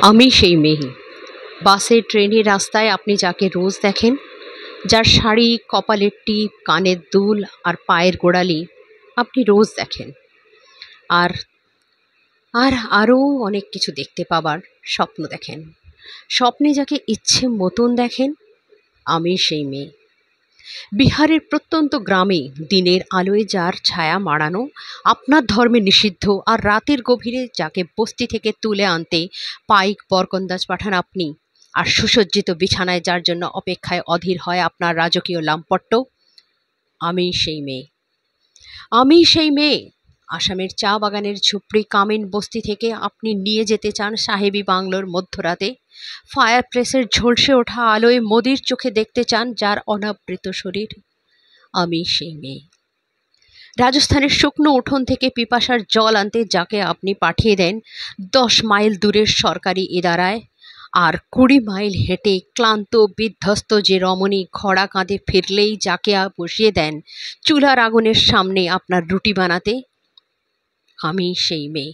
আমি সেই মেয়ে। বাসে, ট্রেনে, রাস্তায় আপনি যাকে রোজ দেখেন, যার শাড়ি, কপালের টিপ, কানের দুল আর পায়ের গোড়ালি আপনি রোজ দেখেন। আর আর আরও অনেক কিছু দেখতে পাবার স্বপ্ন দেখেন। স্বপ্নে যাকে ইচ্ছে মতন দেখেন, আমি সেই মেয়ে। বিহারের প্রত্যন্ত গ্রামে দিনের আলোয় যার ছায়া মাড়ানো, আপনার ধর্মে নিষিদ্ধ, আর রাতের গভীরে যাকে বস্তি থেকে তুলে আনতে পাইক বরকন্দাজ পাঠান আপনি, আর সুসজ্জিত বিছানায় যার জন্য অপেক্ষায় অধীর হয় আপনার রাজকীয় লামপট্ট, আমি সেই মেয়ে। আমি সেই মেয়ে। আসামের চা বাগানের ঝুপড়ি কামিন বস্তি থেকে আপনি নিয়ে যেতে চান সাহেবী বাংলোর মধ্যরাতে, ফায়ার প্লেসের ঝলসে ওঠা আলোয় মোদির চোখে দেখতে চান যার অনাবৃত শরীর, আমি সেই মেয়ে। রাজস্থানের শুকনো উঠোন থেকে পিপাসার জল আনতে যাকে আপনি পাঠিয়ে দেন 10 মাইল দূরের সরকারি ইদারায়, আর 20 মাইল হেঁটে ক্লান্ত বিধ্বস্ত যে রমণী খরা কাঁধে ফিরলেই যাকে বসিয়ে দেন চুলার আগুনের সামনে আপনার রুটি বানাতে, আমি সেই মেয়ে।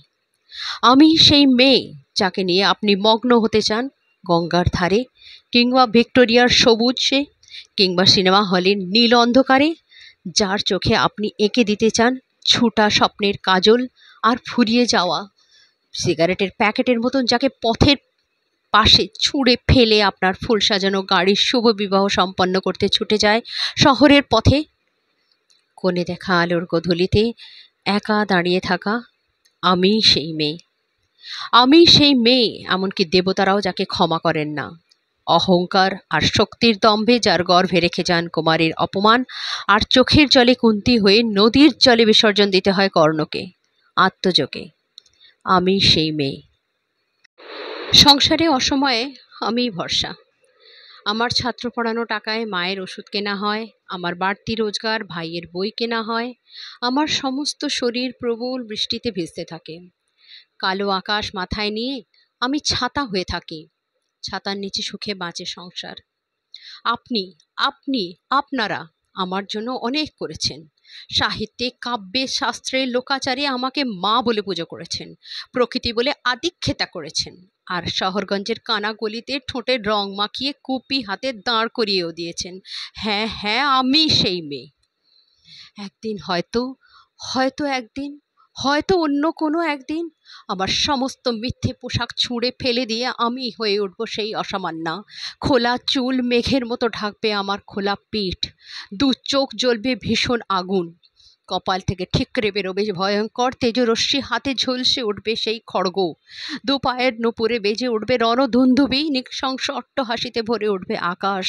আমি সেই মেয়ে যাকে নিয়ে আপনি মগ্ন হতে চান গঙ্গার ধারে, কিংবা ভিক্টোরিয়ার সবুজে, কিংবা সিনেমা হলের নীল অন্ধকারে, যার চোখে আপনি এঁকে দিতে চান ছুটা স্বপ্নের কাজল আর ফুরিয়ে যাওয়া সিগারেটের প্যাকেটের মতন, যাকে পথের পাশে ছুঁড়ে ফেলে আপনার ফুল সাজানো গাড়ির শুভ বিবাহ সম্পন্ন করতে ছুটে যায় শহরের পথে। কোণে দেখা আলোর গোধূলিতে একা দাঁড়িয়ে থাকা, আমি সেই মেয়ে। আমি সেই মেয়ে, এমনকি দেবতারাও যাকে ক্ষমা করেন না। অহংকার আর শক্তির দম্ভে যার গর্ভে রেখে যান কুমারীর অপমান, আর চোখের জলে কুন্তি হয়ে নদীর জলে বিসর্জন দিতে হয় কর্ণকে আত্মযোগে, আমি সেই মেয়ে। সংসারে অসময়ে আমিই ভরসা। আমার ছাত্র পড়ানো টাকায় মায়ের ওষুধ কেনা হয়, আমার বাড়তি রোজগার ভাইয়ের বই কেনা হয়, আমার সমস্ত শরীর প্রবল বৃষ্টিতে ভিজতে থাকে। কালো আকাশ মাথায় নিয়ে আমি ছাতা হয়ে থাকি, ছাতার নিচে সুখে বাঁচে সংসার। আপনি আপনি আপনারা আমার জন্য অনেক করেছেন। সাহিত্যে, কাব্যে, শাস্ত্রে, লোকাচারে আমাকে মা বলে পুজো করেছেন, প্রকৃতি বলে আদিক্ষেতা করেছেন, আর শহরগঞ্জের কানা গলিতে ঠোঁটের রং মাখিয়ে কুপি হাতে দাঁড় করিয়েও দিয়েছেন। হ্যাঁ হ্যাঁ, আমি সেই মেয়ে। একদিন হয়তো, হয়তো একদিন, হয়তো অন্য কোনো একদিন আমার সমস্ত মিথ্যে পোশাক ছুঁড়ে ফেলে দিয়ে আমি হয়ে উঠব সেই অসামান্যা। খোলা চুল মেঘের মতো ঢাকবে আমার খোলা পিঠ, দু চোখ জ্বলবে ভীষণ আগুন, কপাল থেকে ঠিকরে বেরোবে ভয়ঙ্কর তেজরশ্মি, হাতে ঝলসে উঠবে সেই খড়গ, দু পায়ের নুপুরে বেজে উঠবে রণধুন্ধুবি, নৃশংস অট্টহাসিতে ভরে উঠবে আকাশ।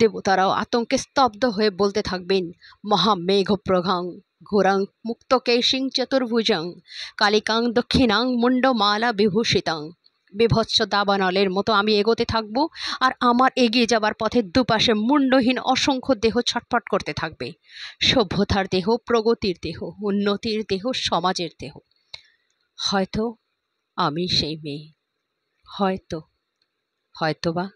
দেবতারাও আতঙ্কে স্তব্ধ হয়ে বলতে থাকবেন, মহামেঘপ্রঘাং ঘোরাং মুক্তকেশিং চতুর্ভুজাং কালিকাং দক্ষিণাং মুন্ডমালা বিভূষিতাং। বিভৎস দাবানলের মতো আমি এগোতে থাকবো, আর আমার এগিয়ে যাবার পথের দুপাশে মুন্ডহীন অসংখ্য দেহ ছটফট করতে থাকবে। সভ্যতার দেহ, প্রগতির দেহ, উন্নতির দেহ, সমাজের দেহ। হয়তো আমি সেই মেয়ে, হয়তো, হয়তোবা।